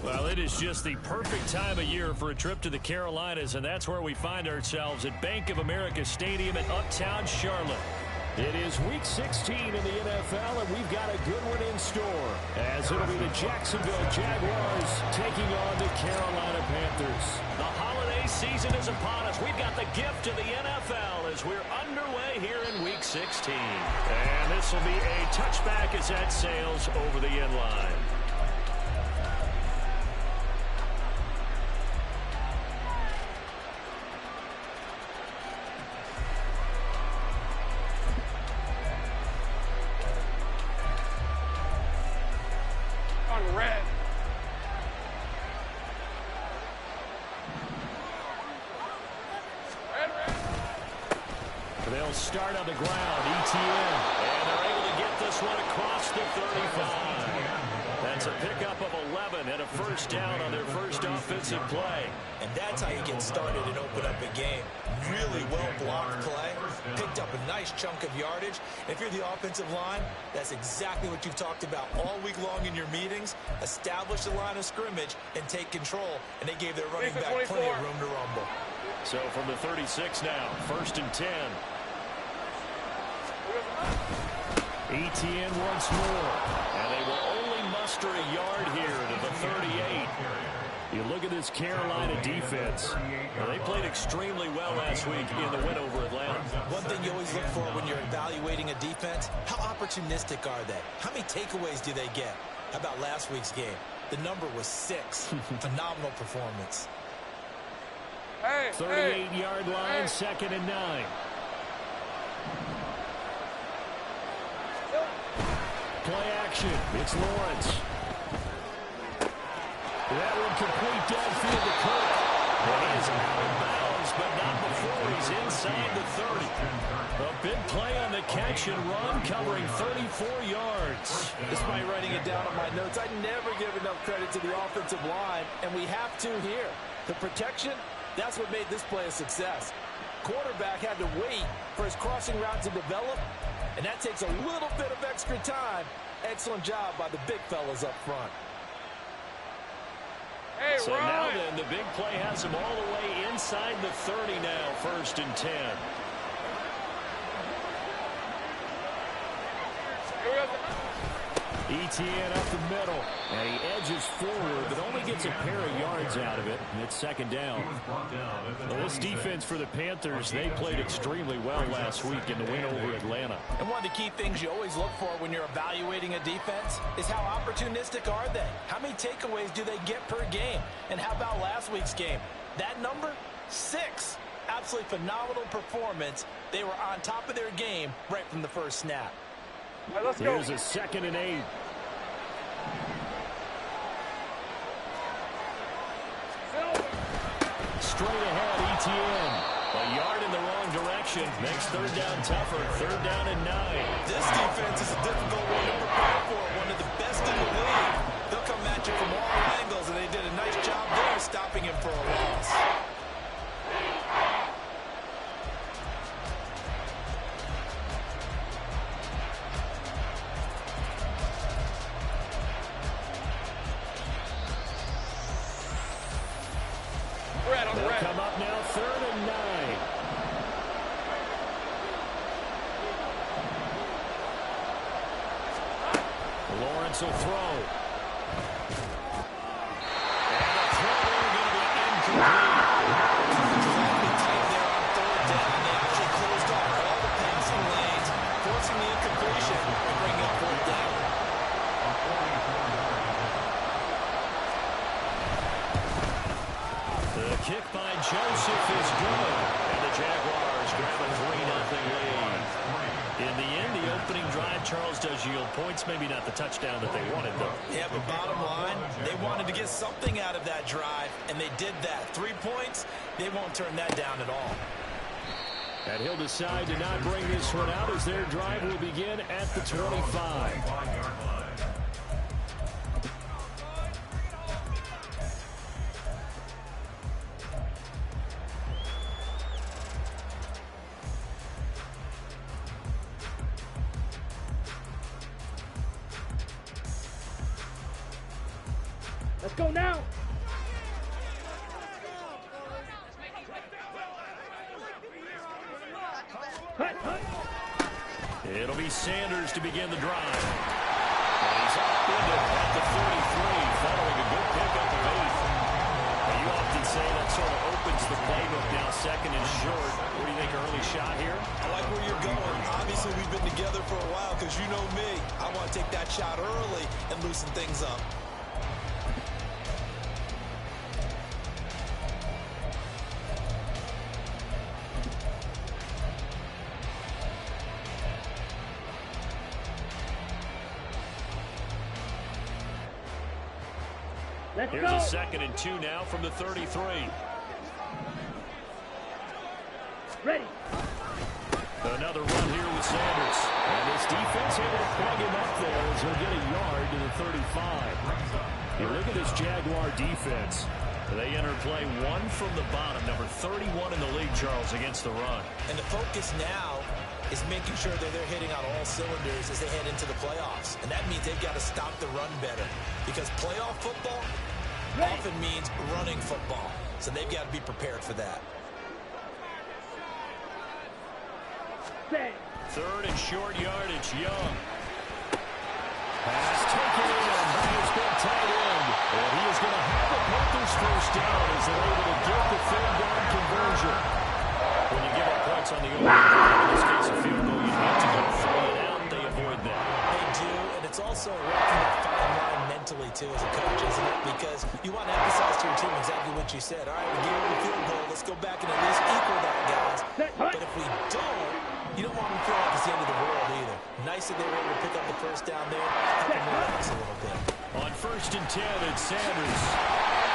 Well, it is just the perfect time of year for a trip to the Carolinas, and that's where we find ourselves at Bank of America Stadium in Uptown Charlotte. It is Week 16 in the NFL, and we've got a good one in store, as it'll be the Jacksonville Jaguars taking on the Carolina Panthers. The holiday season is upon us. We've got the gift of the NFL as we're underway here in Week 16. And this will be a touchback as that sails over the end line. They'll start on the ground, ETN, and they're able to get this one across the 35. That's a pickup of 11 and a first down on their first offensive play. And that's how you get started and open up a game. Really well-blocked play, picked up a nice chunk of yardage. If you're the offensive line, that's exactly what you've talked about all week long in your meetings. Establish the line of scrimmage and take control, and they gave their running back plenty of room to rumble. So from the 36 now, 1st and 10. ETN once more, and they will only muster a yard here to the 38. You look at this Carolina defense. Well, they played extremely well last week in the win over Atlanta. One thing you always look for when you're evaluating a defense, how opportunistic are they? How many takeaways do they get? How about last week's game? The number was 6. Phenomenal performance. 38-yard line, 2nd and 9. Play action. It's Lawrence. That one complete downfield to Cook. And he is out of bounds, but not before he's inside the 30. A big play on the catch and run, covering 34 yards. Despite writing it down on my notes, I never give enough credit to the offensive line, and we have to here. The protection, that's what made this play a success. Quarterback had to wait for his crossing route to develop, and that takes a little bit of extra time. Excellent job by the big fellas up front. So now then, the big play has him all the way inside the 30 now, 1st and 10. ETN up the middle, and he edges forward, but only gets a pair of yards out of it, and it's 2nd down. Well, this defense for the Panthers, they played extremely well last week in the win over Atlanta. And one of the key things you always look for when you're evaluating a defense is how opportunistic are they? How many takeaways do they get per game? And how about last week's game? That number, 6. Absolutely phenomenal performance. They were on top of their game right from the first snap. All right, let's go. Here's a 2nd and 8. Straight ahead, ETN. A yard in the wrong direction. Makes 3rd down tougher. 3rd down and 9. This defense is a difficult one to prepare for. One of the best in the league. They'll come at you from all angles, and they did a nice job there stopping him for a loss. They'll come up now, 3rd and 9. Lawrence will throw. And the throw going to be incomplete. The team there on 3rd down. They actually closed off all the passing lanes, forcing the incompletion and bringing up 4th down. The kick by Joseph is good. And the Jaguars grab a 3-0 lead. In the end, the opening drive, Charles, does yield points. Maybe not the touchdown that they wanted, though. Yeah, but bottom line, they wanted to get something out of that drive, and they did that. 3 points, they won't turn that down at all. And he'll decide to not bring this one out as their drive will begin at the 25. Let's go now. It'll be Sanders to begin the drive. And he's up into at the 43, following a good pickup of 8. Now, you often say that sort of opens the playbook now, second and short. What do you think, early shot here? I like where you're going. Obviously, we've been together for a while because you know me. I want to take that shot early and loosen things up. Here's a 2nd and 2 now from the 33. Ready. Another run here with Sanders. And this defense able to plug him up there as he'll get a yard to the 35. You look at this Jaguar defense. They enter play 1 from the bottom, number 31 in the league, Charles, against the run. And the focus now is making sure that they're hitting on all cylinders as they head into the playoffs. And that means they've got to stop the run better. Because playoff football often means running football. So they've got to be prepared for that. 3rd and short yardage, Young. Pass taken in by his big tight end. And he is going to have the Panthers first down as they're able to get the 3rd down conversion. When you give up points on the open drive, in this case a field goal, you have to go 3 and out. They avoid that. They do, and it's also walking that fine line mentally, too, as a coach, isn't it? Because you want to emphasize to your team exactly what you said. All right, we give them the field goal. Let's go back and at least equal that, guys. But if we don't, you don't want them to feel like it's the end of the world either. Nice that they were able to pick up the first down there, help them relax a little bit. On 1st and 10, it's Sanders.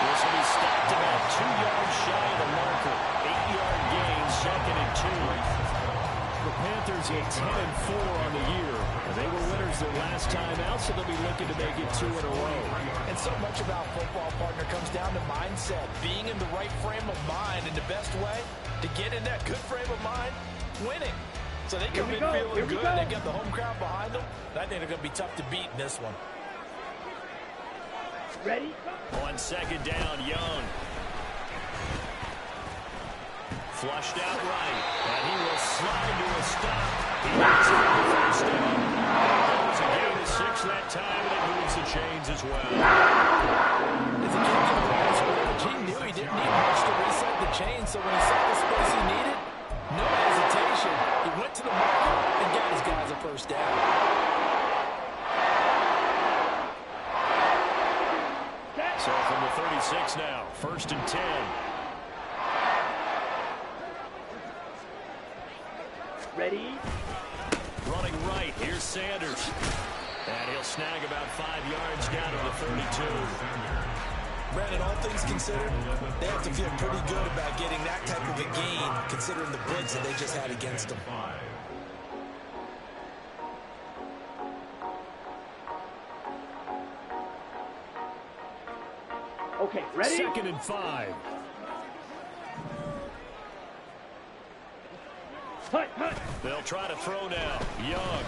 This will be stopped about 2 yards shy of the marker. 8-yard gain, 2nd and 2. The Panthers at 10 and 4 on the year. They were winners their last time out, so they'll be looking to make it 2 in a row. And so much about football, partner, comes down to mindset. Being in the right frame of mind, and the best way to get in that good frame of mind, winning. So they come in feeling good. They got the home crowd behind them. I think they're going to be tough to beat in this one. Ready? On 2nd down, Young. Flushed out right. And he will slide to a stop. He makes it the first down. It's a gain of 6 that time, and it moves the chains as well. As a kid in the line scrimmage, he knew he didn't need much to reset the chains, so when he saw the space he needed, no hesitation. He went to the marker and got his guys a first down. So from the 36 now, 1st and 10. Ready? Running right, here's Sanders. And he'll snag about 5 yards down to the 32. Brandon, all things considered, they have to feel pretty good about getting that type of a gain, considering the blitz that they just had against them. Okay, ready? 2nd and 5. They'll try to throw now. Young.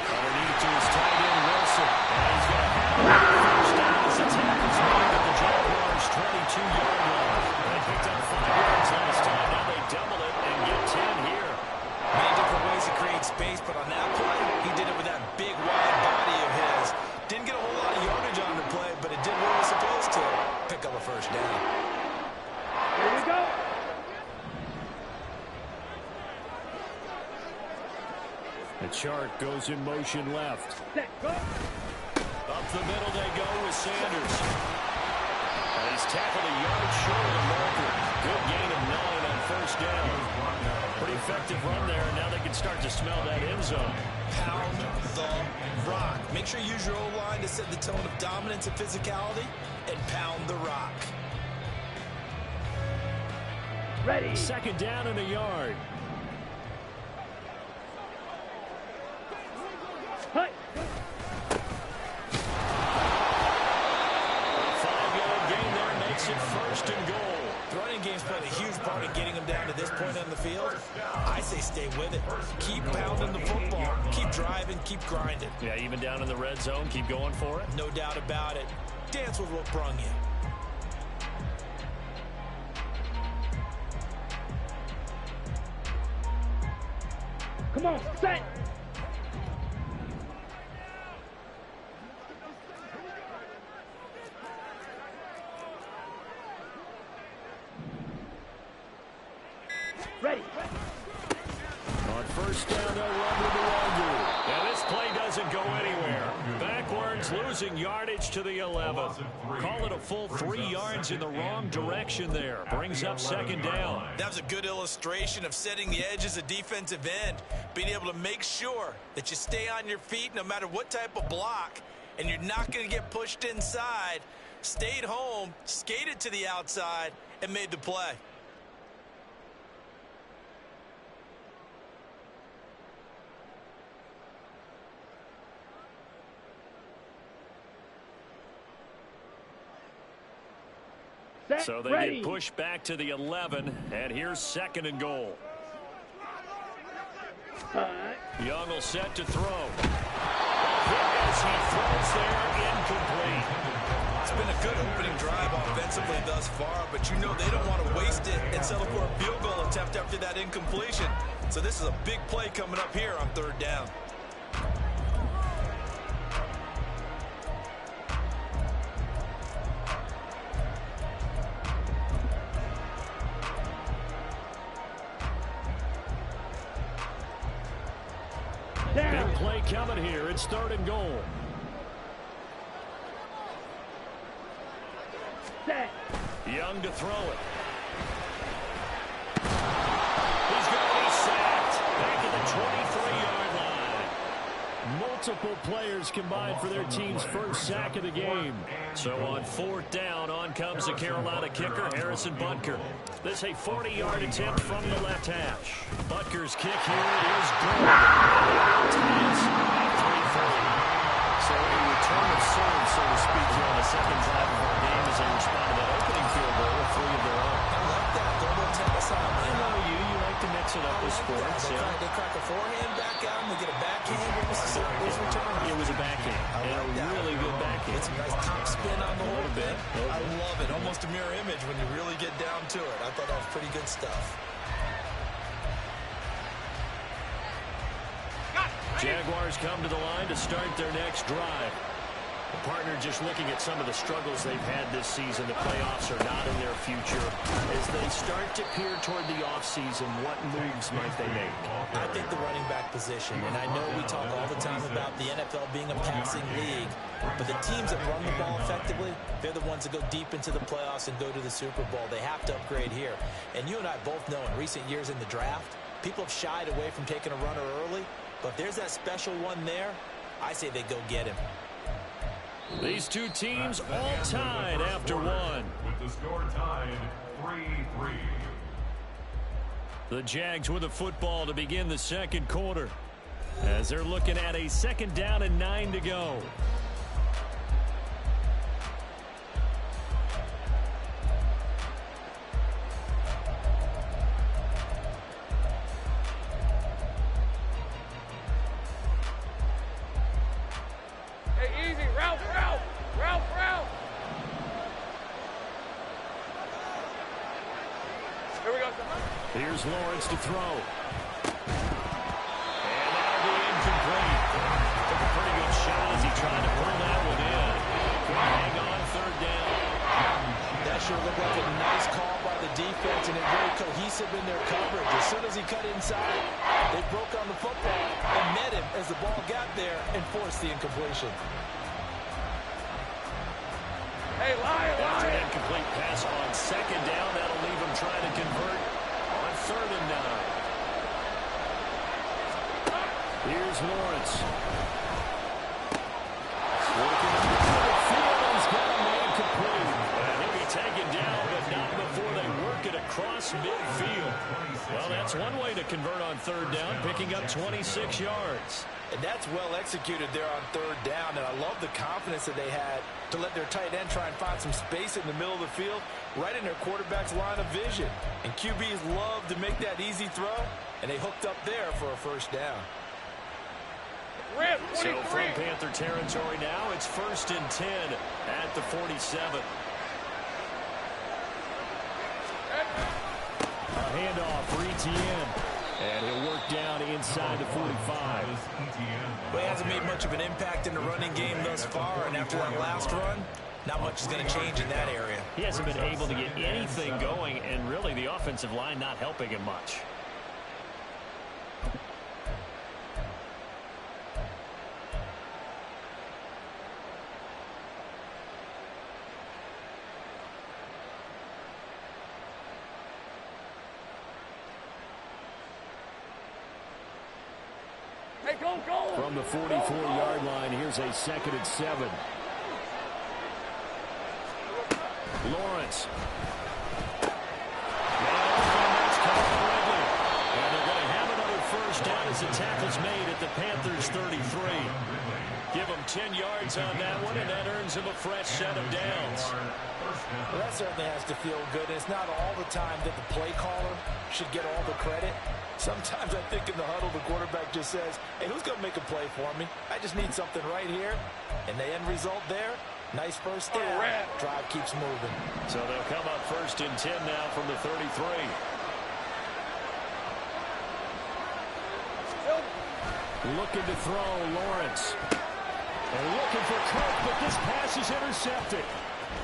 Underneath to his tight end, Wilson. And he's going to have a first down as the tackle's made at the Jaguars' 22-yard line. They picked up 5 yards last time. Now they double it and get 10 here. Many different ways to create space, but on that play, he did it with that big, wide body of his. Didn't get a whole lot of yardage on the play, but it did what it was supposed to. Pick up a first down. Here we go. The chart goes in motion left. Set, go. Up the middle they go with Sanders. And he's tackled a yard short of the marker. Good gain of 9 on first down. Pretty effective run there, and now they can start to smell that end zone. Pound the rock. Make sure you use your O-line to set the tone of dominance and physicality, and pound the rock. Ready? 2nd down and a yard. Hut. 5-yard gain there makes it 1st and goal. The running game's played a huge part in getting them down to this point on the field. I say stay with it. Keep pounding the football. Keep driving. Keep grinding. Yeah, even down in the red zone, keep going for it. No doubt about it. dance with what brung you. Come on, set. Ready. On first down, they'll run with the Wazoo. And this play doesn't go anywhere. Backwards, losing yardage to the 11. Call it a full 3 yards in the wrong direction there. Brings up second down. That was a good illustration of setting the edge as a defensive end. Being able to make sure that you stay on your feet no matter what type of block. And you're not going to get pushed inside. Stayed home, skated to the outside, and made the play. So they get pushed back to the 11, and here's second and goal. Young will set to throw. As he throws there, incomplete. It's been a good opening drive offensively thus far, but you know they don't want to waste it and settle for a field goal attempt after that incompletion. So this is a big play coming up here on third down. Big play coming here. It's third and goal. Set. Young to throw it. He's going to be sacked. Back at the 23-yard line. Multiple players combined for their team's first sack of the game. So on fourth down, on comes the Carolina kicker, Harrison Butker. This a 40-yard attempt from the left hash. Butker's kick here is good. Ties at 3-3. So a return of serve, so to speak, here on the second drive of our game as they respond to that opening field goal with 3 of their own. I like that. Go to tennis on. I know you like to mix it up with sports. They crack a forehand back out and they get a backhand. What was the return? It was a backhand. And a really good backhand. It's a nice top spin on the whole bit. I love it. Almost a mirror image when you really get down to it. I thought that was pretty good stuff. Jaguars come to the line to start their next drive. The partner just looking at some of the struggles they've had this season. The playoffs are not in their future. As they start to peer toward the offseason, what moves might they make? I think the running back position, and I know we talk all the time about the NFL being a passing league, but the teams that run the ball effectively, they're the ones that go deep into the playoffs and go to the Super Bowl. They have to upgrade here. And you and I both know in recent years in the draft, people have shied away from taking a runner early, but if there's that special one there, I say they go get him. These two teams all tied after one. With the score tied 3-3. The Jags with the football to begin the second quarter, as they're looking at a second down and 9 to go. Here's Lawrence to throw. And that'll be incomplete. Took a pretty good shot as he tried to pull that one in. Couldn't hang on third down. That sure looked like a nice call by the defense, and it very cohesive in their coverage. As soon as he cut inside, they broke on the football and met him as the ball got there and forced the incompletion. Hey, Lion, After an incomplete pass on second down, that'll leave him trying to convert on third and 9. Here's Lawrence. Working on the field. He's got him incomplete. And he'll be taken down, but not before they work it across midfield. Well, that's one way to convert on third down, picking up 26 yards. And that's well executed there on third down, and I love the confidence that they had to let their tight end try and find some space in the middle of the field, right in their quarterback's line of vision. And QBs love to make that easy throw, and they hooked up there for a first down. So from Panther territory now, it's 1st and 10 at the 47. A handoff for Etienne. And he'll work down inside the 45. Well, he hasn't made much of an impact in the running game thus far, and after that last run, not much is going to change in that area. He hasn't been able to get anything going, and really the offensive line not helping him much. From the 44-yard line, here's a 2nd and 7. Lawrence. And they're going to have another 1st down as the tackle's made at the Panthers' 33. Give them 10 yards on that one, and that earns them a fresh set of downs. Well, that certainly has to feel good. And it's not all the time that the play caller should get all the credit. Sometimes I think in the huddle, the quarterback just says, hey, who's going to make a play for me? I just need something right here. And the end result there, nice 1st down. Drive keeps moving. So they'll come up 1st and 10 now from the 33. Looking to throw, Lawrence. And looking for Cook, but this pass is intercepted.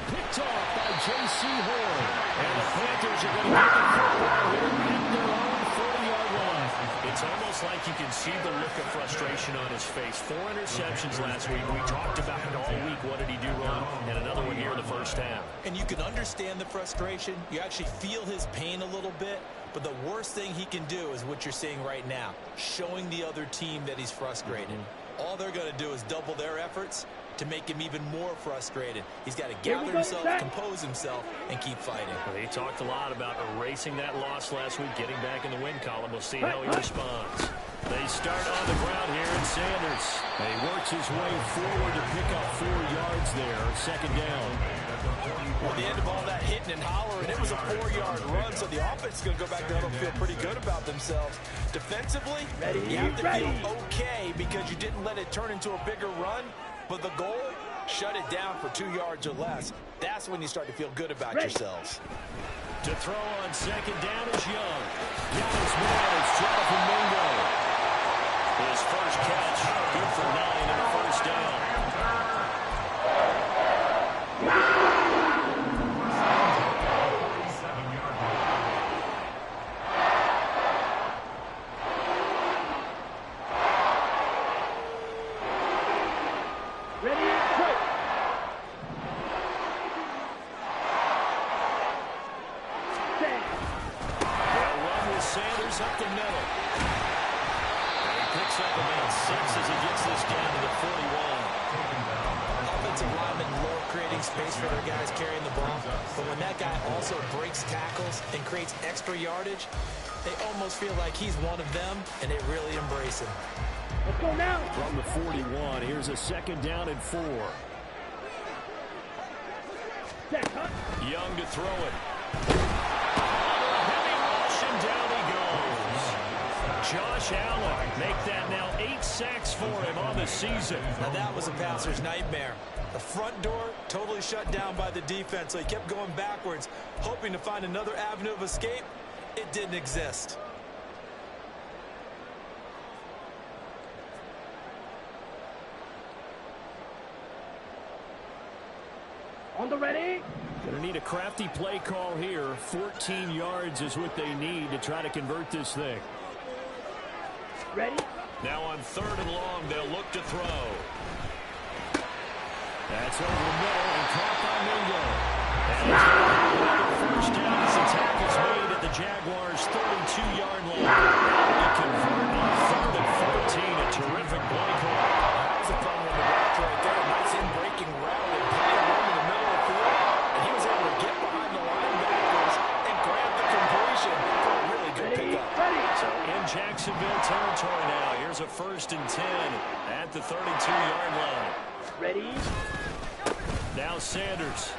Picked off by J.C. Horn. And the Panthers are going to get the football here at their own 40-yard line. It's almost like you can see the look of frustration on his face. 4 interceptions last week. We talked about it all week. What did he do wrong? And another one here in the 1st half. And you can understand the frustration. You actually feel his pain a little bit. But the worst thing he can do is what you're seeing right now, showing the other team that he's frustrated. All they're going to do is double their efforts to make him even more frustrated. He's got to gather himself, compose himself, and keep fighting. Well, he talked a lot about erasing that loss last week, getting back in the win column. We'll see how he responds. They start on the ground here, and Sanders. And he works his way forward to pick up 4 yards there, 2nd down. Well, the end of all that hitting and hollering, it was a 4-yard run, so the offense is going to go back there and feel pretty good about themselves. Defensively, you have to feel okay because you didn't let it turn into a bigger run, but the goal, shut it down for 2 yards or less. That's when you start to feel good about yourselves. To throw on 2nd down is Young. Dallas Morris, Jonathan Mingo. His 1st catch, good for 9 and a 1st down. Sanders up the middle. And he picks up about 6 as he gets this down to the 41. Offensive linemen love creating space for their guys carrying the ball, but when that guy also breaks tackles and creates extra yardage, they almost feel like he's one of them, and they really embrace him. Let's go now. From the 41, here's a 2nd down and 4. Young to throw it. Down he goes. Josh Allen make that now 8 sacks for him on the season. Now that was a passer's nightmare. The front door totally shut down by the defense, so he kept going backwards, hoping to find another avenue of escape. It didn't exist. On the ready. Going to need a crafty play call here. 14 yards is what they need to try to convert this thing. Ready. Now on 3rd and long, they'll look to throw. That's over the middle and caught by Mingo. And it's another 1st down as the tackle's made at the Jaguars' 32-yard line. They convert on 3rd and 14. A terrific play call. That was a fun one to watch right there. Nice in-breaking route and plenty of room in the middle of the field. And he was able to get behind the linebackers and grab the completion for a really good pickup. So in Jacksonville territory now. Here's a 1st and 10 at the 32-yard line. Ready. Now Sanders.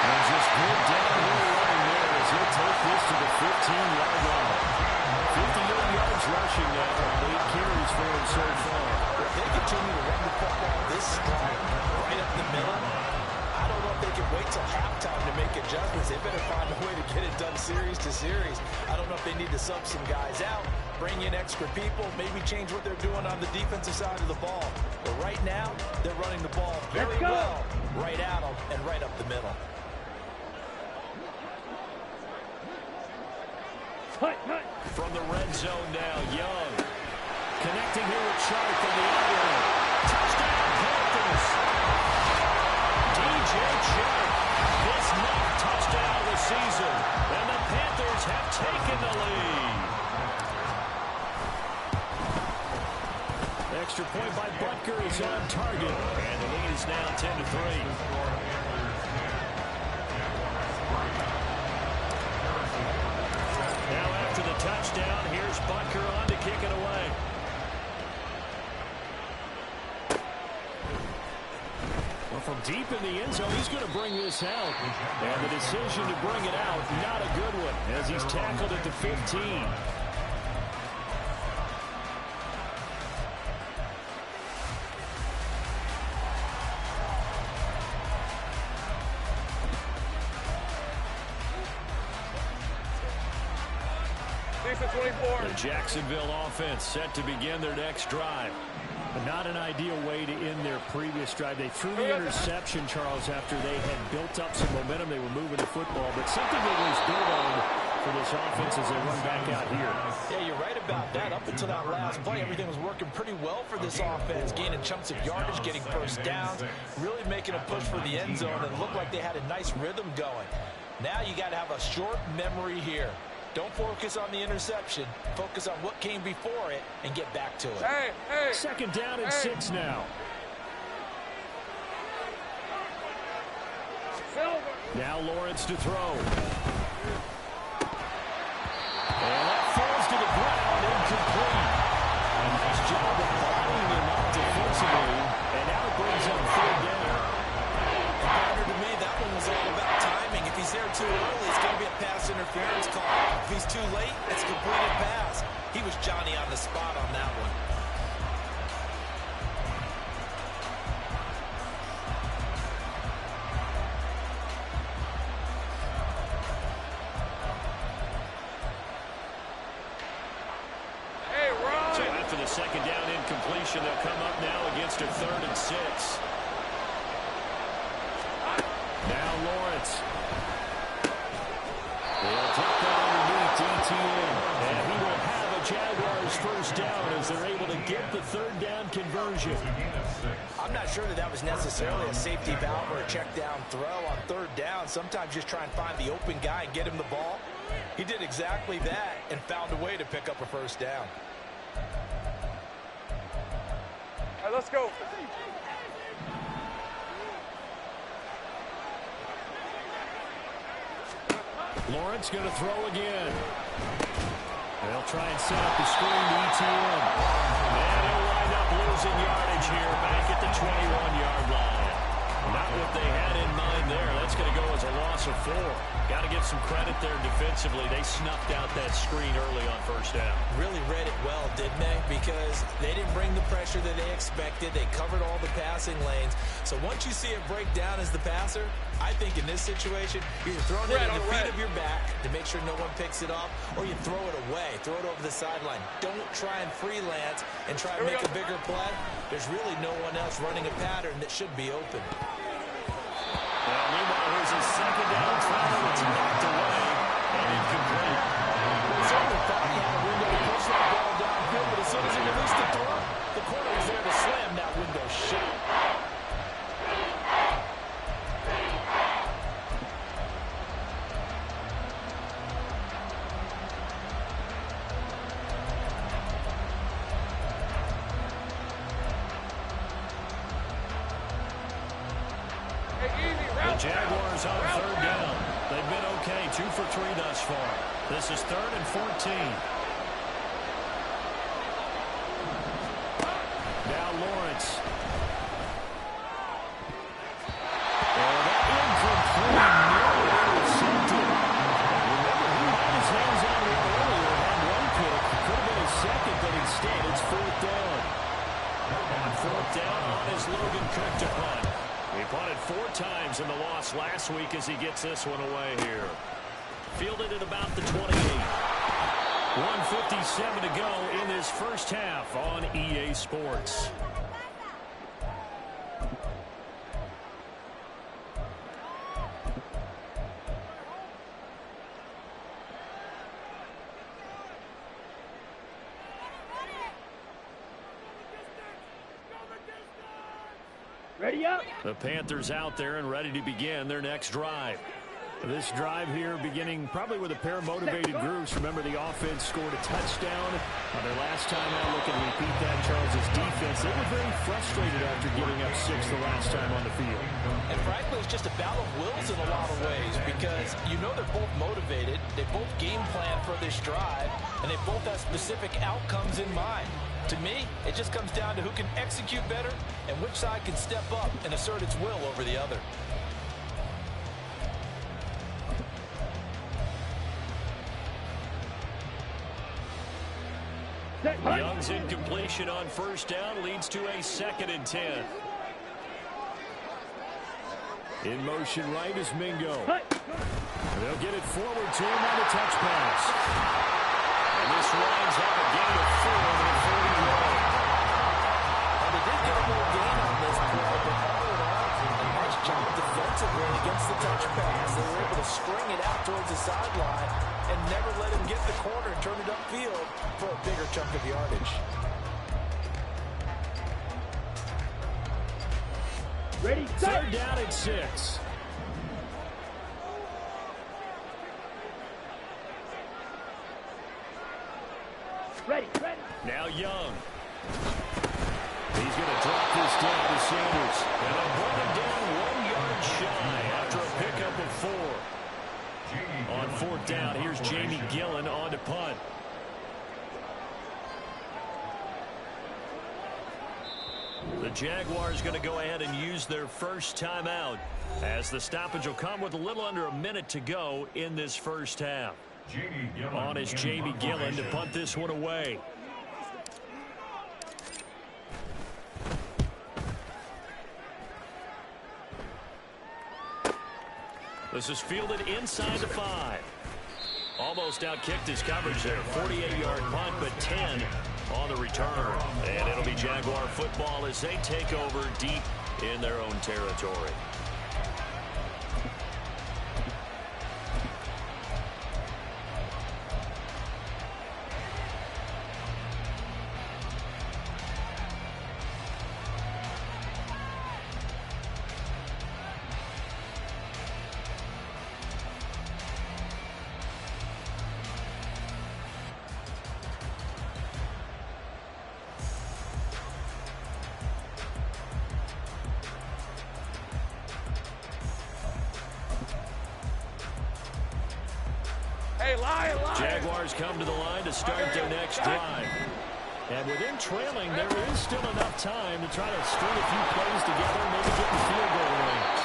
And just good downhill running there as he'll take this to the 15-yard line. 58 yards rushing now. 8 carries for him so far. If they continue to run the football this strong, right up the middle, I don't know if they can wait till halftime to make adjustments. They better find a way to get it done series to series. I don't know if they need to sub some guys out, bring in extra people, maybe change what they're doing on the defensive side of the ball. But right now, they're running the ball very well right at them and right up the middle. From the red zone now, Young. Connecting here with Sharp from the other end. Touchdown, Panthers. DJ Sharp, his 9th touchdown of the season. And the Panthers have taken the lead. Extra point by Butker is on target. And the lead is now 10-3. Now after the touchdown, here's Butker on to kick it away. Well, from deep in the end zone, he's going to bring this out. And the decision to bring it out, not a good one, as he's tackled at the 15. The Jacksonville offense set to begin their next drive. But not an ideal way to end their previous drive. They threw the interception, Charles, after they had built up some momentum. They were moving the football, but something they was built on for this offense as they run back out here. Yeah, you're right about that. Up until that last play, everything was working pretty well for this offense, gaining chunks of yardage, getting first downs, really making a push for the end zone, and looked like they had a nice rhythm going. Now you got to have a short memory here. Don't focus on the interception. Focus on what came before it and get back to it. Second down and 6 now. Now Lawrence to throw. And that falls to the ground, incomplete. And nice job of blocking him up defensively. And now it brings up 3rd down. To me, that one was all about timing. If he's there too early, it's going to be a pass interference call. If he's too late, it's a completed pass. He was Johnny on the spot on that one. So after the second down incompletion, they'll come up now against a 3rd and 6. Now Lawrence. They'll take that underneath DTN. And he will have a Jaguars first down as they're able to get the 3rd down conversion. I'm not sure that was necessarily a safety valve or a check down throw on 3rd down. Sometimes just try and find the open guy and get him the ball. He did exactly that and found a way to pick up a first down. All right, let's go. Lawrence going to throw again. They'll try and set up the screen to ETN. And he'll wind up losing yardage here back at the 21-yard line. Not what they had in mind there. That's going to go as a loss of 4. Got to give some credit there defensively. They snuffed out that screen early on first down. Really read it well, didn't they? Because they didn't bring the pressure that they expected. They covered all the passing lanes. So once you see it break down as the passer, I think in this situation, you're throwing it at the feet of your back to make sure no one picks it up, or you throw it away, throw it over the sideline. Don't try and freelance and try and make a bigger play. There's really no one else running a pattern that should be open. Well, meanwhile, here's a second down try. It's knocked away and incomplete. Certainly thought he had a window to push that ball downfield, but as soon as he released the throw, the corner was there to slam that window shut. The Jaguars on 3rd down. They've been okay, 2 for 3 thus far. This is 3rd and 14. Now Lawrence. And that incomplete, nearly intercepted. Remember, he had his hands on it earlier, had one pick. Could have been his second. 4 times in the loss last week as he gets this one away here. Fielded at about the 28. 1:57 to go in this first half on EA Sports. Ready up. The Panthers out there and ready to begin their next drive. This drive here beginning probably with a pair of motivated groups. Remember, the offense scored a touchdown on their last time out. Looking to repeat that. Charles' defense, they were very frustrated after giving up 6 the last time on the field. And frankly, it's just a battle of wills in a lot of ways because you know they're both motivated. They both game plan for this drive, and they both have specific outcomes in mind. To me, it just comes down to who can execute better and which side can step up and assert its will over the other. Young's incompletion on first down leads to a 2nd and 10. In motion right is Mingo. They'll get it forward to him on the touch pass. And this winds up a gain of 4 and 41. And they did get a little gain on this play, but all in all, a nice job defensively against the touch pass. They were able to string it out towards the sideline and never let him get the corner and turn it upfield for a bigger chunk of yardage. Ready, set. 3rd down and 6. Ready, ready. Now Young. He's going to drop this down to Sanders. And they'll bring him down 1 yard shy after a pickup of 4. On 4th down, here's Jamie Gillen on to punt. The Jaguars going to go ahead and use their first timeout as the stoppage will come with a little under a minute to go in this first half. On is Jamie Gillen to punt this one away. This is fielded inside the 5. Almost outkicked his coverage there. 48-yard punt, but 10 on the return. And it'll be Jaguar football as they take over deep in their own territory. Jaguars come to the line to start their next drive. And within trailing, there is still enough time to try to string a few plays together and maybe get in field goal range.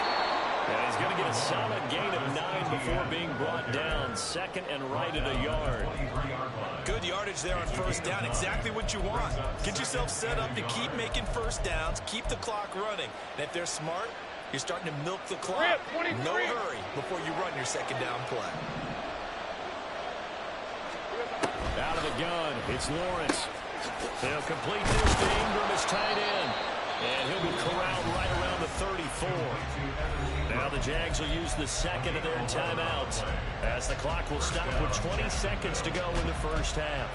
And he's going to get a solid gain of 9 before being brought down. 2nd and right at a yard. Good yardage there on first down. Exactly what you want. Get yourself set up to keep making first downs, keep the clock running. And if they're smart, you're starting to milk the clock. No hurry before you run your 2nd down play. Out of the gun, it's Lawrence. They'll complete this to Ingram as tight end. And he'll be corralled right around the 34. Now the Jags will use the 2nd of their timeouts as the clock will stop with 20 seconds to go in the first half.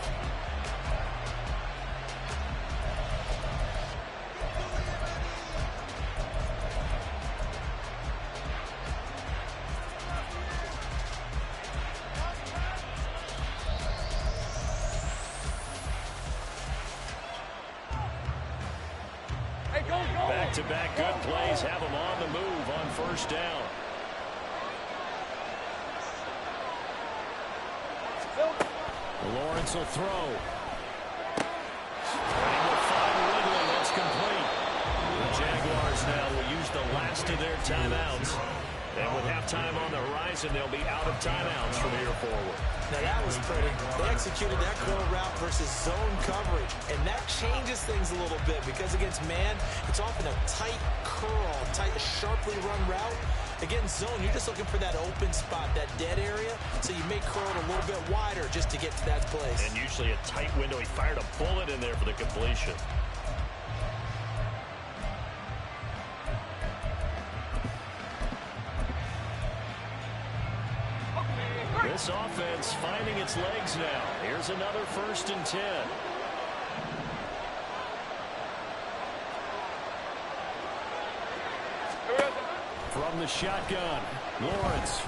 Back-to-back good plays have them on the move on first down. Lawrence will throw. And he will find Ridley. That's complete. The Jaguars now will use the last of their timeouts And with halftime on the horizon, they'll be out of timeouts from here forward. Now that was pretty. They executed that curl route versus zone coverage, and that changes things a little bit because against man, it's often a tight curl, sharply run route. Against zone, you're just looking for that open spot, that dead area, so you may curl it a little bit wider just to get to that place. And usually a tight window. He fired a bullet in there for the completion. This offense finding its legs now. Here's another 1st and 10. From the shotgun, Lawrence.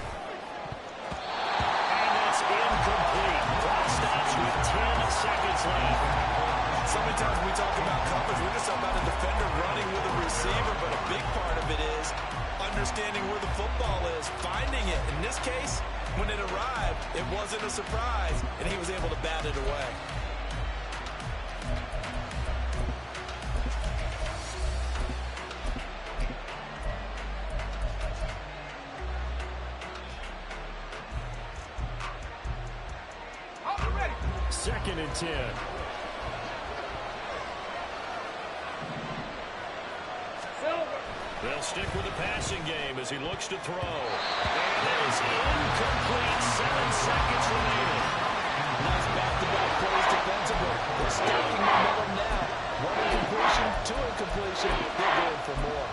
And that's incomplete. Clock stops with 10 seconds left. So many times when we talk about coverage, we're just talking about a defender running with a receiver, but a big part of it is understanding where the football is, finding it. In this case, when it arrived, it wasn't a surprise, and he was able to bat it away. Second and 10. They'll stick with the passing game as he looks to throw. And it is incomplete. 7 seconds remaining. Nice back-to-back plays defensively. They're stacking momentum now. 1 incompletion, 2 incompletion. They're going for more.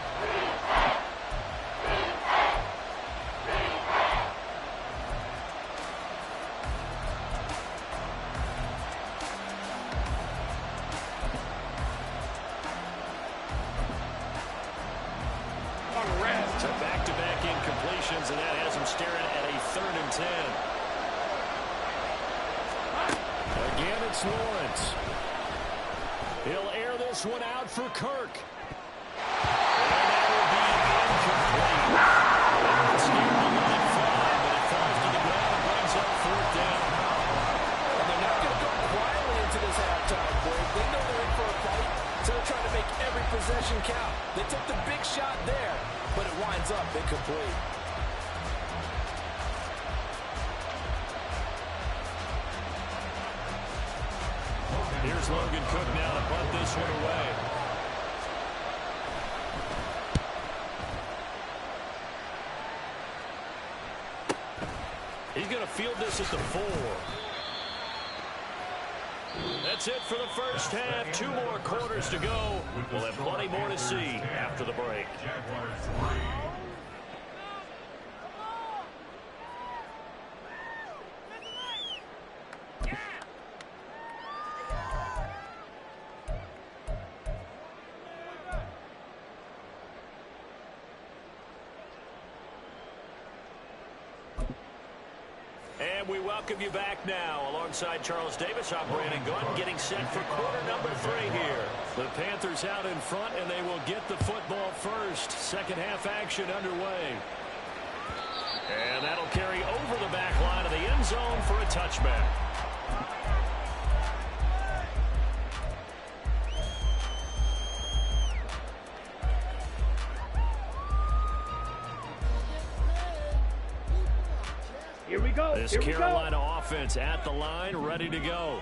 So back-to-back incompletions, and that has him staring at a 3rd and 10. Again, it's Lawrence. He'll air this one out for Kirk. And that will be incomplete. It's near the line fly, but it falls to the ground and brings up 4th down. And they're not going to go quietly into this halftime break. They know they're in for a fight, so they're trying to make every possession count. They took the big shot there, but it winds up incomplete. Here's Logan Cook now to punt this one away. He's going to field this at the 4. That's it for the first half. 2 more quarters to go. We'll have plenty more to see after the break. Jaguars 3. And we welcome you back now. Alongside Charles Davis, I'm Brandon Gunn, getting set for quarter number 3 here. The Panthers out in front, and they will get the football first. Second half action underway. And that'll carry over the back line of the end zone for a touchback. Here we go. This Carolina offense at the line, ready to go.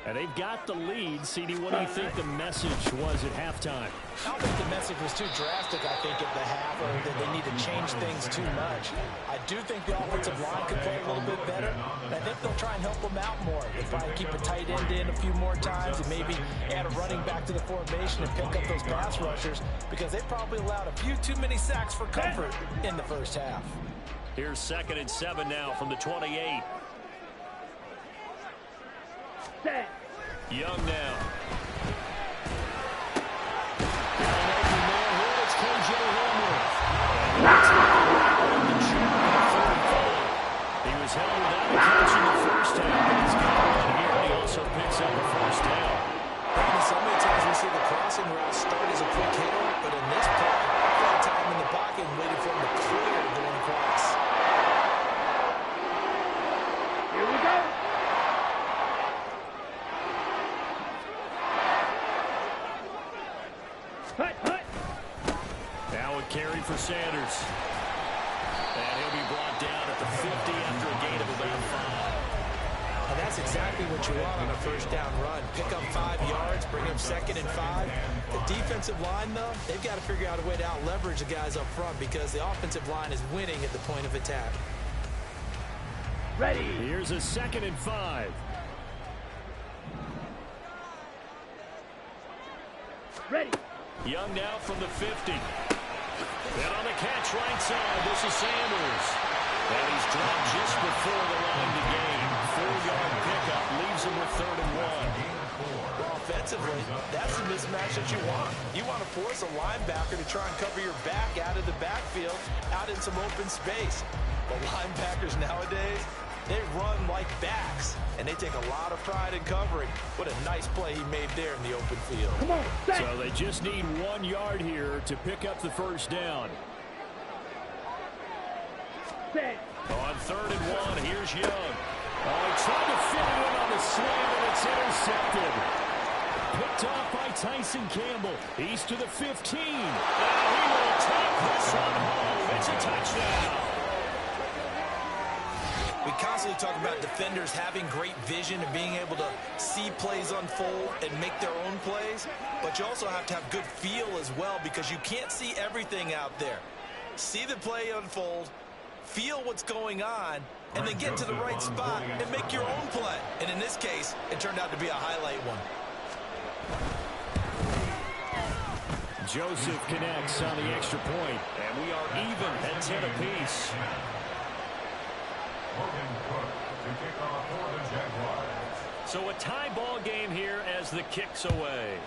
And they've got the lead. CD, what do you think the message was at halftime? I don't think the message was too drastic, I think, at the half, or that they need to change things too much. I do think the offensive line could play a little bit better, and I think they'll try and help them out more. They'll probably keep a tight end in a few more times and maybe add a running back to the formation and pick up those pass rushers because they probably allowed a few too many sacks for comfort in the first half. Here's 2nd and 7 now from the 28. Set. Young now. It's KJ Hamler. He was held without a catch in the first half, but he's got one here, and he also picks up a 1st down. So many times we see the crossing route start as a quick hitter, but in this play, got time in the pocket and waiting for him to clear going across. Here we go. Hut, hut. Now a carry for Sanders. And he'll be brought down at the 50 after a gain of about 5. And that's exactly what you want on a first down run. Pick up 5 yards, bring up 2nd and 5. The defensive line, though, they've got to figure out a way to out-leverage the guys up front because the offensive line is winning at the point of attack. Ready. Here's a 2nd and 5. Ready. Young now from the 50. And on the catch right side, this is Sanders. And he's dropped just before the line to gain. 4-yard pickup leaves him with 3rd and 1. Well, offensively, that's the mismatch that you want. You want to force a linebacker to try and cover your back out of the backfield, out in some open space. But linebackers nowadays, they run like backs, and they take a lot of pride in covering. What a nice play he made there in the open field. Come on, set. So they just need 1 yard here to pick up the first down. Set. On 3rd and 1, here's Young. Oh, he tried to fit it in on the slam, and it's intercepted. Picked off by Tyson Campbell. He's to the 15. And he will take this one home. It's a touchdown. We constantly talk about defenders having great vision and being able to see plays unfold and make their own plays. But you also have to have good feel as well because you can't see everything out there. See the play unfold, feel what's going on, and then get to the right spot and make your own play. And in this case, it turned out to be a highlight one. Joseph connects on the extra point, and we are even at 10 apiece. So a tie ball game here as the kick's away.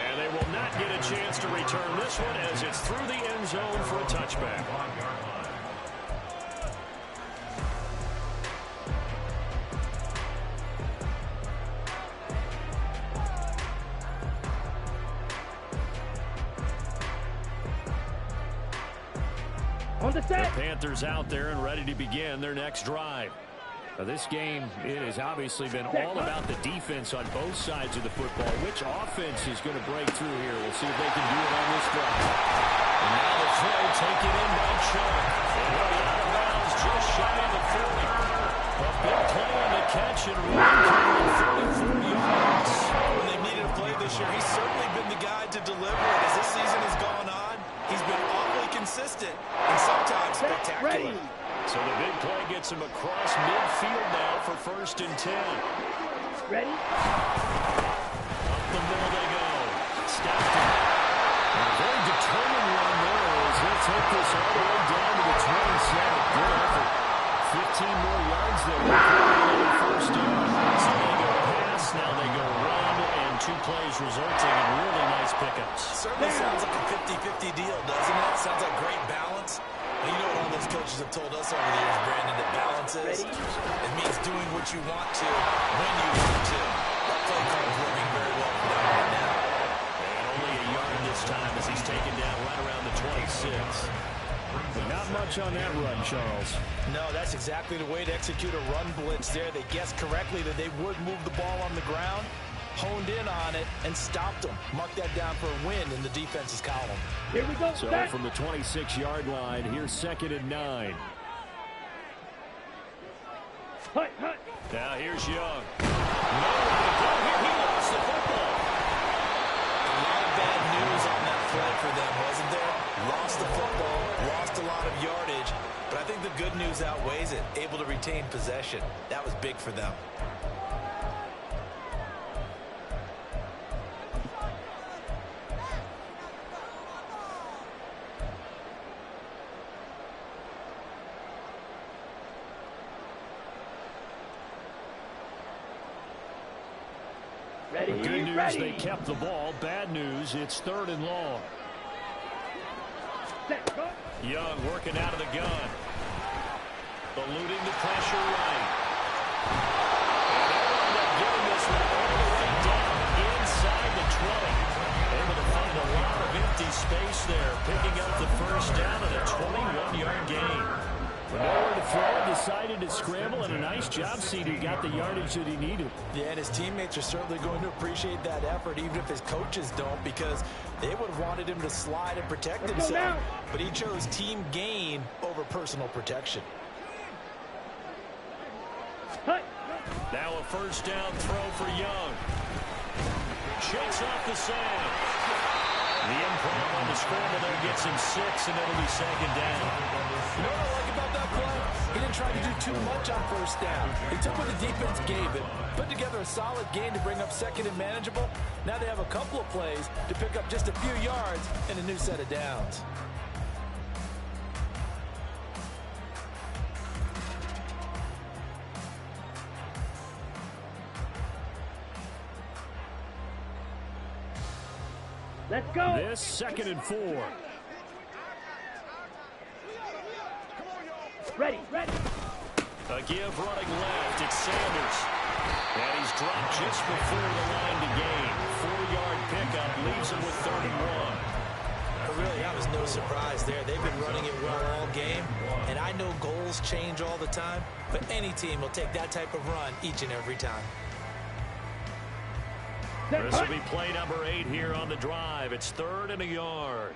And they will not get a chance to return this one as it's through the end zone for a touchback. On the set. The Panthers out there and ready to begin their next drive. Now this game, it has obviously been all about the defense on both sides of the football. Which offense is going to break through here? We'll see if they can do it on this drive. And now the throw taken in by Chubb. And he'll be out of bounds just shy of the 40. A big play on the catch and run 34 yards. When they needed a play this year, he's certainly been the guy to deliver it. As this season has gone on, he's been awfully consistent and sometimes spectacular. Ready. So the big play gets him across midfield now for 1st and 10. Ready. Up the middle they go. Stopped him. And a very determined run there as he'll take this all the way down to the 27. Good effort. 15 more yards there. First down. So they go pass, now they go run, and 2 plays resulting in really nice pickups. Certainly sounds like a 50-50 deal, doesn't it? Sounds like great balance. You know what all those coaches have told us over the years, Brandon, that balance is? It means doing what you want to, when you want to. That play call is working very well for them right now. And only a yard this time as he's taken down right around the 26. But not much on that run, Charles. No, that's exactly the way to execute a run blitz there. They guessed correctly that they would move the ball on the ground, honed in on it, and stopped them. Mark that down for a win in the defense's column. Here we go. So set. from the 26-yard line, here's 2nd and 9. Hut, hut. Now here's Young. Nowhere to go here. He lost the football. A lot of bad news on that play for them, wasn't there? Lost the football, lost a lot of yardage, but I think the good news outweighs it. Able to retain possession. That was big for them. Ready. Good news, Ready. they kept the ball. Bad news, it's 3rd and long. Set. Go. Young working out of the gun. Eluding the pressure right. And they wind up getting this one all the way down inside the 20. Able to find a lot of empty space there, picking up the first down and a 21-yard gain. Nowhere to throw, decided to scramble, and a nice job seeing he got the yardage that he needed. Yeah, and his teammates are certainly going to appreciate that effort, even if his coaches don't, because they would have wanted him to slide and protect himself. But he chose team gain over personal protection. Now a first down throw for Young. Shakes off the sand. The improv on the scramble there gets him 6, and it'll be second down. You know what I like about that play? He didn't try to do too much on first down. He took what the defense gave him, put together a solid gain to bring up second and manageable. Now they have a couple of plays to pick up just a few yards and a new set of downs. Let's go. This 2nd and 4. Ready. A give running left. It's Sanders. And he's dropped just before the line to gain. 4-yard pickup leaves him with 31. But really, that was no surprise there. They've been running it well all game. And I know goals change all the time, but any team will take that type of run each and every time. This will be play number 8 here on the drive. It's 3rd and a yard.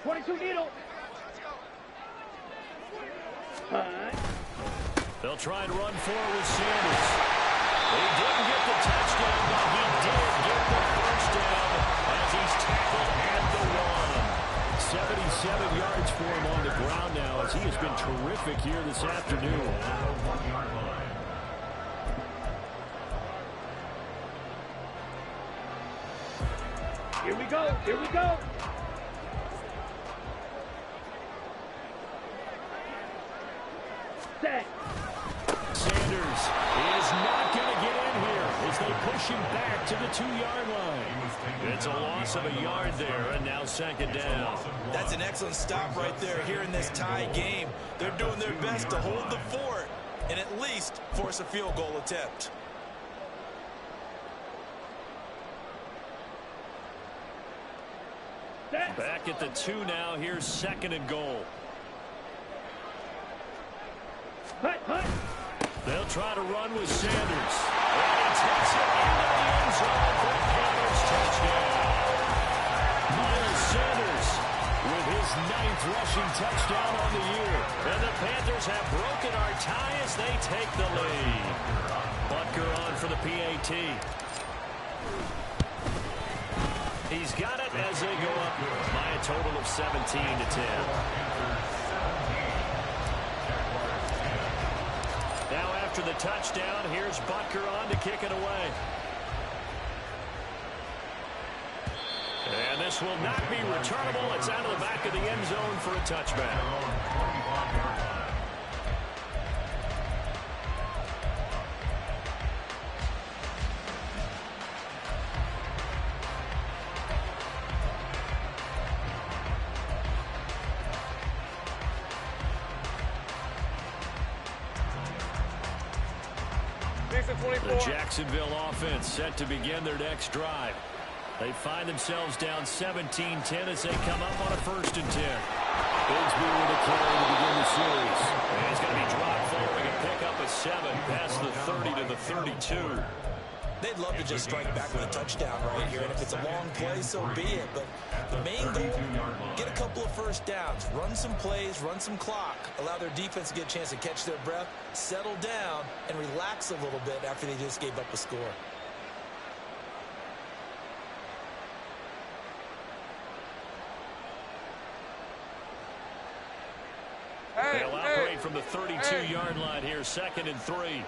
22 needle. They'll try and run forward with Sanders. He didn't get the touchdown, but he did get the first down as he's tackled at the 1. 77 yards for him on the ground now as he has been terrific here this afternoon. Here we go. Set. Sanders is not going to get in here as they push him back to the 2-yard line. It's a loss of a yard there, and now 2nd down. That's an excellent stop right there here in this tie game. They're doing their best to hold the fort and at least force a field goal attempt. Back at the 2 now. Here's 2nd and goal. They'll try to run with Sanders. And he takes it into the end zone for a Panthers touchdown. Miles Sanders with his 9th rushing touchdown on the year. And the Panthers have broken our tie as they take the lead. Butker on for the PAT. He's got it as they go up by a total of 17-10. Now after the touchdown, here's Butker on to kick it away. And this will not be returnable. It's out of the back of the end zone for a touchback. The Jacksonville offense set to begin their next drive. They find themselves down 17-10 as they come up on a 1st and 10. Bigsby with a carry to begin the series. And he's going to be dropped following a pickup of 7 past the 30 to the 32. They'd love to just strike back with a touchdown right here, and if it's a long play, so be it. But the main goal, get a couple of first downs, run some plays, run some clock, allow their defense to get a chance to catch their breath, settle down, and relax a little bit after they just gave up a score. They'll operate from the 32-yard line here, 2nd and 3.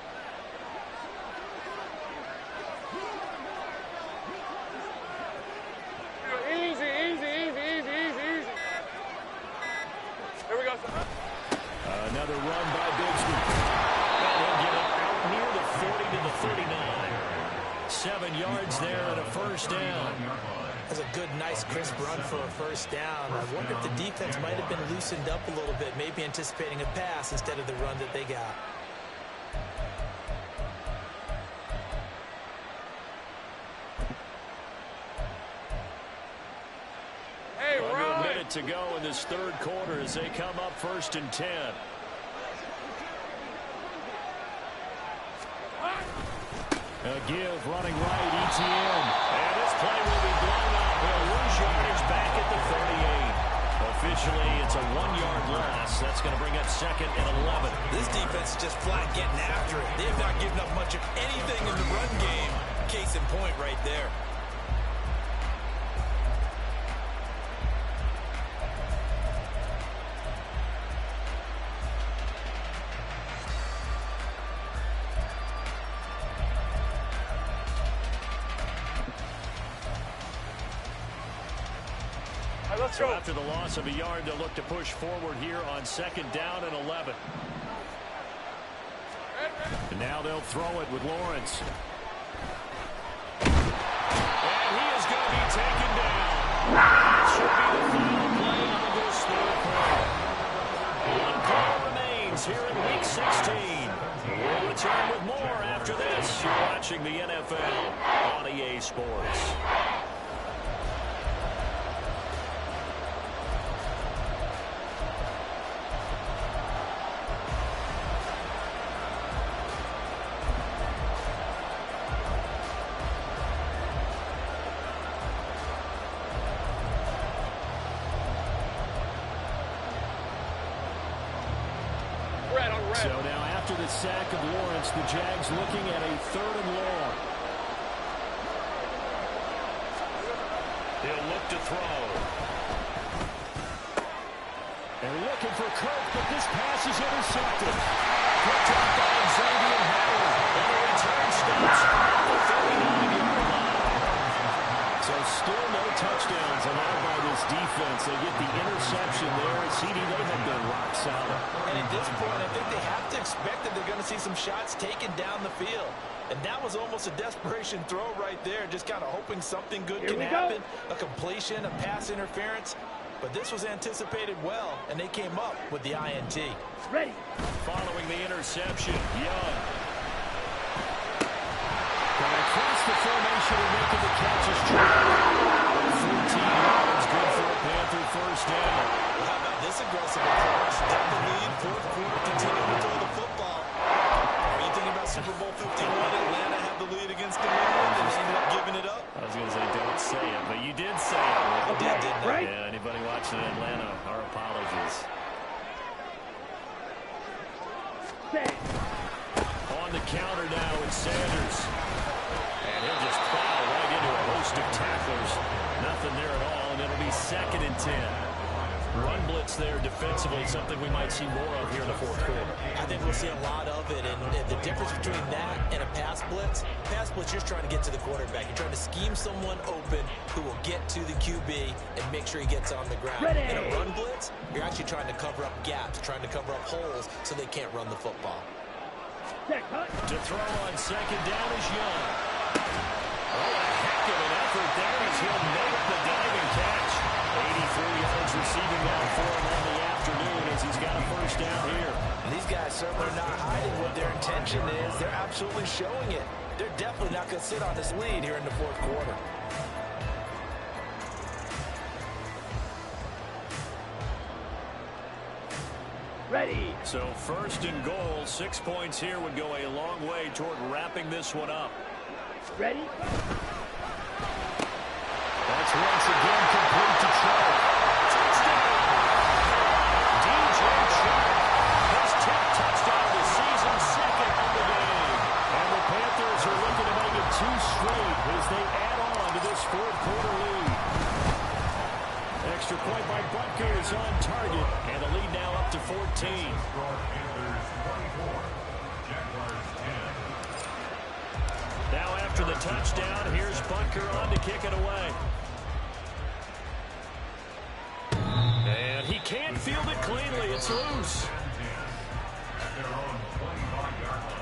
Another run by Bigsby. And he'll get it out near the 40 to the 39. 7 yards there and a first down. That's a good, nice, crisp run for a first down. I wonder if the defense might have been loosened up a little bit, maybe anticipating a pass instead of the run that they got. to go in this third quarter as they come up 1st and 10. A give running right, ETN. And this play will be blown up. They'll lose yardage back at the 38. Officially, it's a 1-yard loss. That's going to bring up 2nd and 11. This defense is just flat getting after it. They have not given up much of anything in the run game. Case in point right there. So after the loss of a yard, they'll look to push forward here on 2nd down and 11. And now they'll throw it with Lawrence. And he is going to be taken down. That should be the final play of this third quarter. One call remains here in Week 16. We'll return with more after this. You're watching the NFL on EA Sports. So now after the sack of Lawrence, the Jags looking at a 3rd and long. They'll look to throw. And looking for Kirk, but this pass is intercepted. Picked up by Xavier Howard. And the return stops at the 39-yard line. So still no touchdowns allowed by this defense. They get the interception there. CD, they have been rock solid. And at this point, I think they have to expect that they're going to see some shots taken down the field. And that was almost a desperation throw right there, just kind of hoping something good can happen. A completion, a pass interference. But this was anticipated well, and they came up with the INT. Ready. Following the interception, Young. Going across the formation and making the catch is Trey. 14 yards, good for a Panther first down. Well, how about this aggressive approach? Down the lead, 4th quarter, continuing to throw the football. Are you thinking about Super Bowl 51? Atlanta had the lead against New England and ended up giving it up. I was going to say don't say it, but you did say it. I did, didn't I? Right. Yeah, anybody watching in Atlanta, our apologies. Set. On the counter now with Sanders. And he'll just plow right into a host of tacklers. Nothing there at all, and it'll be 2nd and 10. Run blitz there defensively, something we might see more of here in the 4th quarter. I think we'll see a lot of it, and the difference between that and a pass blitz, you're just trying to get to the quarterback. You're trying to scheme someone open who will get to the QB and make sure he gets on the ground. Ready. In a run blitz, you're actually trying to cover up gaps, trying to cover up holes so they can't run the football. Set. Cut. To throw on 2nd down is Young. Oh, a heck of an effort there as he'll make the diving catch. 83 yards receiving that for him on the afternoon as he's got a first down here. And these guys certainly are not hiding what their intention is. They're absolutely showing it. They're definitely not going to sit on this lead here in the 4th quarter. Ready. So 1st and goal, 6 points here would go a long way toward wrapping this one up. Ready. That's once again complete to Trey. Touchdown! DJ Trey, his 10th touchdown this season, 2nd of the game. And the Panthers are looking to make it 2 straight as they add on to this 4th quarter lead. Extra point by Butker is on target, and the lead now up to 14. Panthers 24, Jaguars 10. Now after the touchdown, here's Butker on to kick it away. And he can't field it cleanly. It's loose. At their own 25-yard line.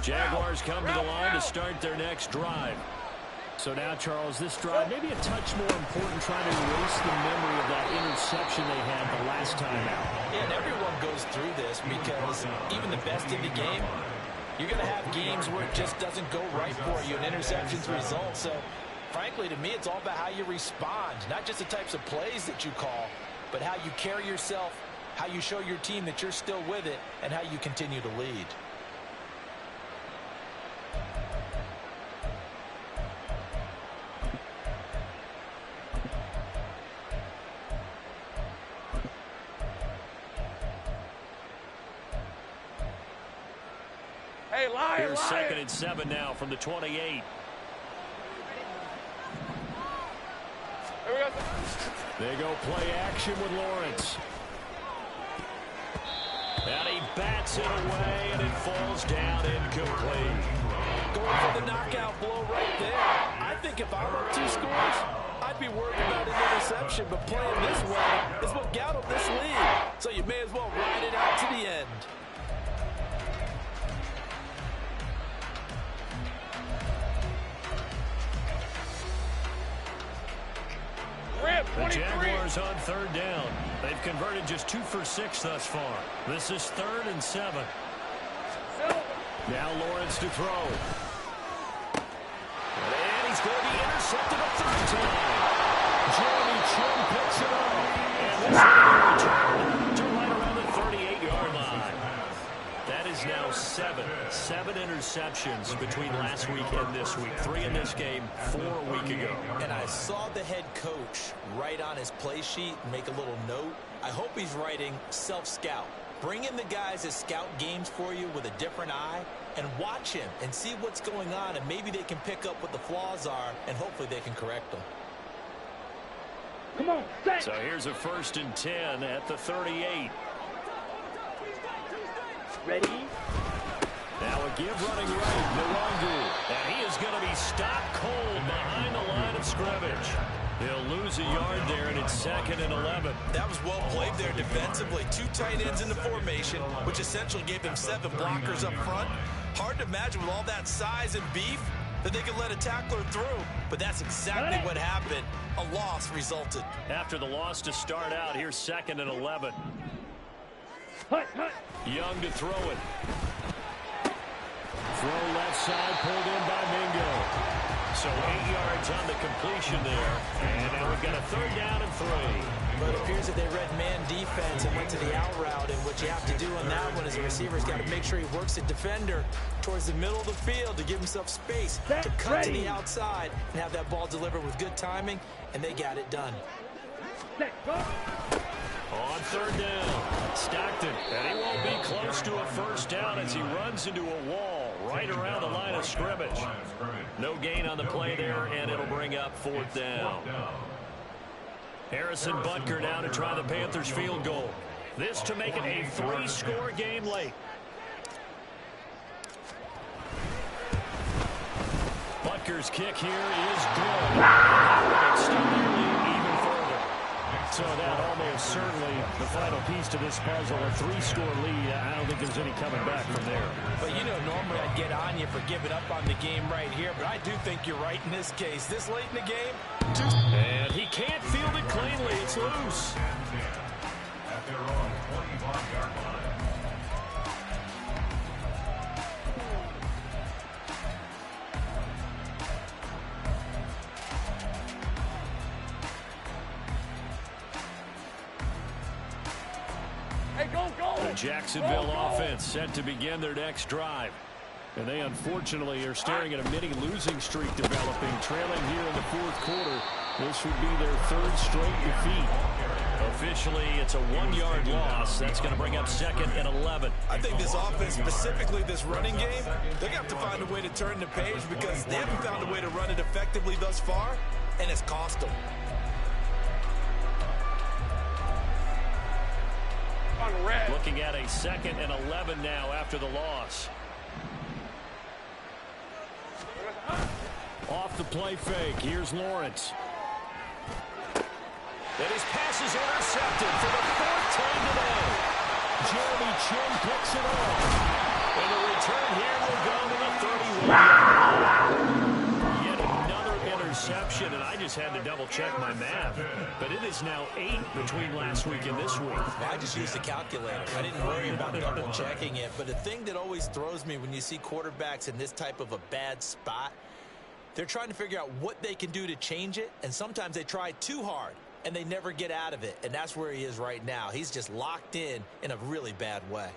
Jaguars come to the line to start their next drive. So now, Charles, this drive maybe a touch more important, trying to erase the memory of that interception they had the last time out. Yeah, and everyone goes through this because even the best in the game, you're going to have games where it just doesn't go right for you, and interceptions result. So, frankly, to me, it's all about how you respond, not just the types of plays that you call, but how you carry yourself, how you show your team that you're still with it, and how you continue to lead. Hey, Lion, Here's Lion. 2nd and 7 now from the 28. Here we go. They go play action with Lawrence. And he bats it away, and it falls down incomplete. Going for the knockout blow right there. I think if I'm up 2 scores, I'd be worried about an interception, but playing this way is what got him this lead. So you may as well ride it out to the end. The Jaguars on 3rd down. They've converted just 2 for 6 thus far. This is 3rd and 7. Now Lawrence to throw. And he's going to be intercepted a 3rd time. Jeremy Chin picks it up. And this will be returned to right around the 38-yard line. That is now 7 interceptions between last week and this week. 3 in this game, 4 a week ago. And I saw the head coach write on his play sheet and make a little note. I hope he's writing self-scout. Bring in the guys that scout games for you with a different eye and watch him and see what's going on, and maybe they can pick up what the flaws are, and hopefully they can correct them. Come on, set. So here's a 1st and 10 at the 38. Ready? Now a give running right, Nwangu. And he is going to be stopped cold behind the line of scrimmage. He'll lose a yard there, and it's 2nd and 11. That was well played there defensively. 2 tight ends in the formation, which essentially gave them 7 blockers up front. Hard to imagine with all that size and beef that they could let a tackler through. But that's exactly what happened. A loss resulted. After the loss to start out, here's 2nd and 11. Hut, hut. Young to throw it. Throw left side, pulled in by Mingo. So 8 yards on the completion there. And now we've got a 3rd down and 3. But it appears that they read man defense and went to the out route. And what you have to do on that one is the receiver's got to make sure he works the defender towards the middle of the field to give himself space to cut to the outside and have that ball delivered with good timing. And they got it done. Set, go. On 3rd down, Stockton, and he won't be close to a 1st down as he runs into a wall right around the line of scrimmage. No gain on the play there, and it'll bring up 4th down. Harrison Butker now to try the Panthers field goal. This to make it a 3-score game late. Butker's kick here is good. It's still nearly even further. So that almost certainly the final piece to this puzzle, a 3-score lead. I don't think there's any coming back from there. But, you know, normally I'd get on you for giving up on the game right here, but I do think you're right in this case. This late in the game, and he can't field it cleanly. It's loose. At their own 25-yard line. Hey, go, go. The Jacksonville offense set to begin their next drive. And they unfortunately are staring at a mini losing streak developing, trailing here in the 4th quarter. This would be their 3rd straight defeat. Officially, it's a 1-yard loss. That's going to bring up 2nd and 11. I think this offense, specifically this running game, they're going to have to find a way to turn the page because they haven't found a way to run it effectively thus far, and it's cost them. On red. Looking at a 2nd and 11 now after the loss. Off the play fake. Here's Lawrence. And his pass is intercepted for the 4th time today. Jeremy Chin picks it up. And the return here will go to the 31. Yet another just had to double-check my math. But it is now 8 between last week and this week. Well, I just used a calculator. I didn't worry about double-checking it. But the thing that always throws me when you see quarterbacks in this type of a bad spot, they're trying to figure out what they can do to change it, and sometimes they try too hard, and they never get out of it. And that's where he is right now. He's just locked in a really bad way.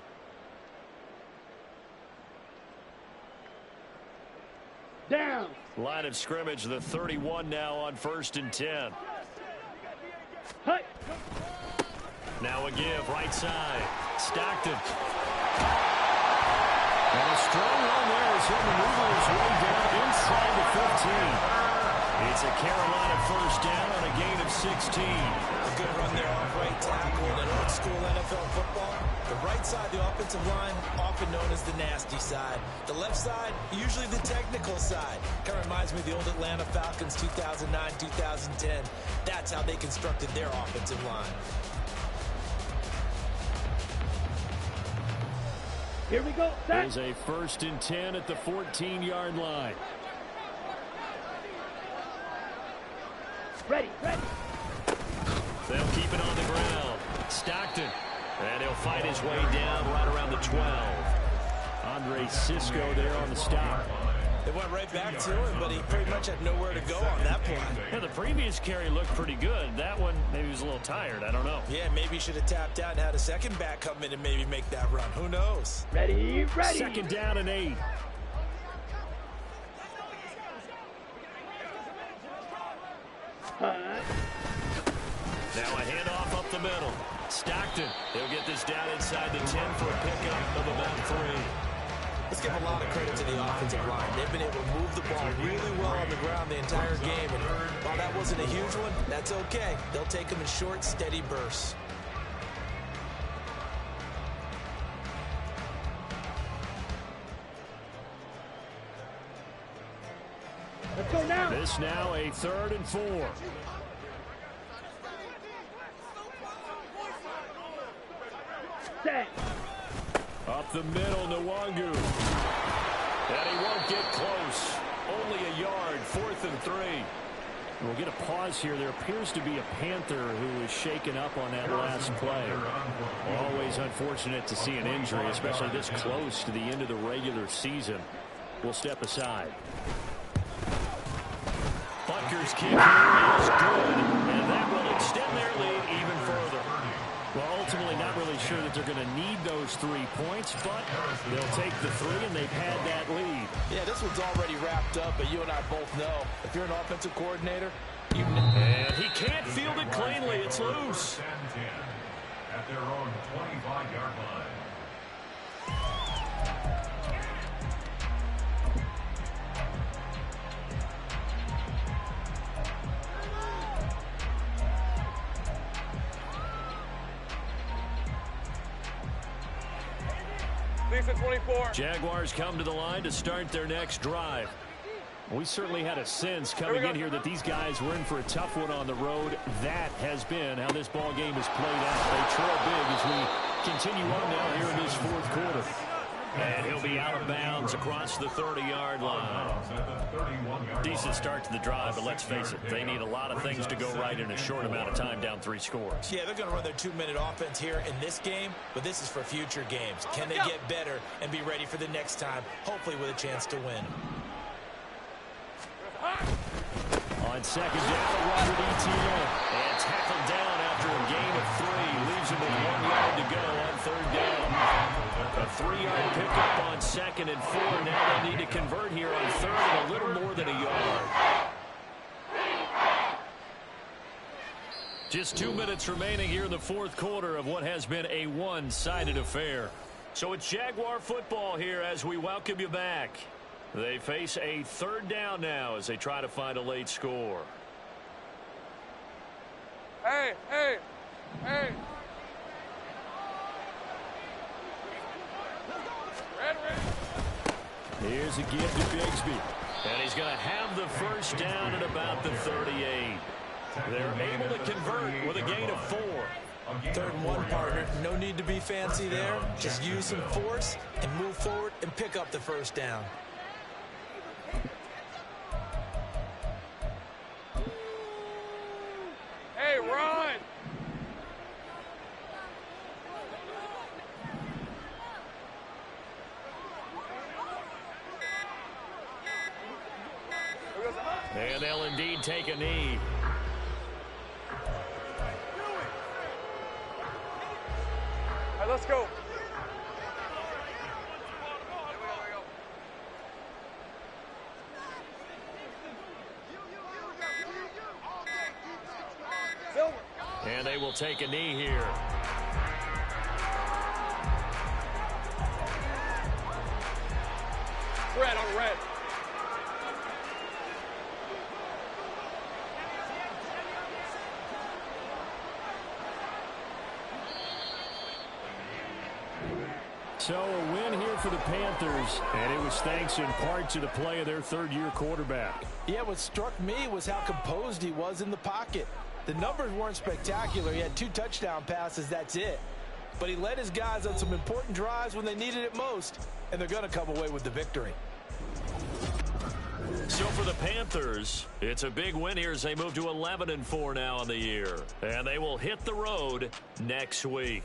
Down. Line of scrimmage, the 31 now on 1st and 10. Hut. Now a give, right side. Stockton. And a strong run there as he'll maneuver his way down inside the 15. It's a Carolina first down on a gain of 16. A good run there off right tackle in an old school NFL football. The right side, the offensive line, often known as the nasty side. The left side, usually the technical side. Kind of reminds me of the old Atlanta Falcons 2009, 2010. That's how they constructed their offensive line. Here we go. Set. There's a 1st and 10 at the 14-yard line. Ready. Ready. They'll keep it on the ground. Stockton. And he'll fight his way down right around the 12. Andre Cisco there on the stop. They went right back to him, but he pretty much had nowhere to go on that play. Yeah, the previous carry looked pretty good. That one, maybe he was a little tired. I don't know. Yeah, maybe he should have tapped out and had a second back come in and maybe make that run. Who knows? Ready. Ready. 2nd down and 8. Now a handoff up the middle. Stockton. He'll get this down inside the 10 for a pickup of about 3. Let's give a lot of credit to the offensive line. They've been able to move the ball really well on the ground the entire game. And while that wasn't a huge one, that's okay. They'll take them in short, steady bursts. Let's go now. This now a 3rd and 4. Set. Up the middle, Nwangu. And he won't get close. Only a yard, 4th and 3. We'll get a pause here. There appears to be a Panther who was shaken up on that last play. Always unfortunate to see an injury, especially this close to the end of the regular season. We'll step aside. Butker's kick here is good, and that will extend their lead even further. Well, ultimately not really sure that they're going to need those 3 points, but they'll take the 3, and they've had that lead. Yeah, this one's already wrapped up, but you and I both know if you're an offensive coordinator, you know. And he can't field it cleanly. It's loose. At their own 25-yard line. Lisa 24. Jaguars come to the line to start their next drive. We certainly had a sense coming in here that these guys were in for a tough one on the road. That has been how this ball game has played out. They trail big as we continue on now here in this 4th quarter. And he'll be out of bounds across the 30-yard line. Decent start to the drive, but let's face it, they need a lot of things to go right in a short amount of time, down 3 scores. Yeah, they're going to run their 2-minute offense here in this game, but this is for future games. Can they get better and be ready for the next time, hopefully with a chance to win? On 2nd down, Robert Etienne. And tackled down after a gain of 3. Leaves him with 1 yard to go on 3rd down. A 3-yard pickup on 2nd and 4. Now they need to convert here on 3rd and a little more than a yard. Just 2 minutes remaining here in the 4th quarter of what has been a one-sided affair. So it's Jaguar football here as we welcome you back. They face a 3rd down now as they try to find a late score. Hey, hey, hey. Here's a give to Bigsby. And he's going to have the first down at about the 38. They're able to convert with a gain of 4. 3rd and 1, partner. No need to be fancy there. Just use some force and move forward and pick up the first down. And they'll indeed take a knee. All right, let's go. And they will take a knee here. Red on red. So a win here for the Panthers, and it was thanks in part to the play of their third-year quarterback. Yeah, what struck me was how composed he was in the pocket. The numbers weren't spectacular. He had 2 touchdown passes, that's it. But he led his guys on some important drives when they needed it most, and they're going to come away with the victory. So for the Panthers, it's a big win here as they move to 11-4 now in the year. And they will hit the road next week.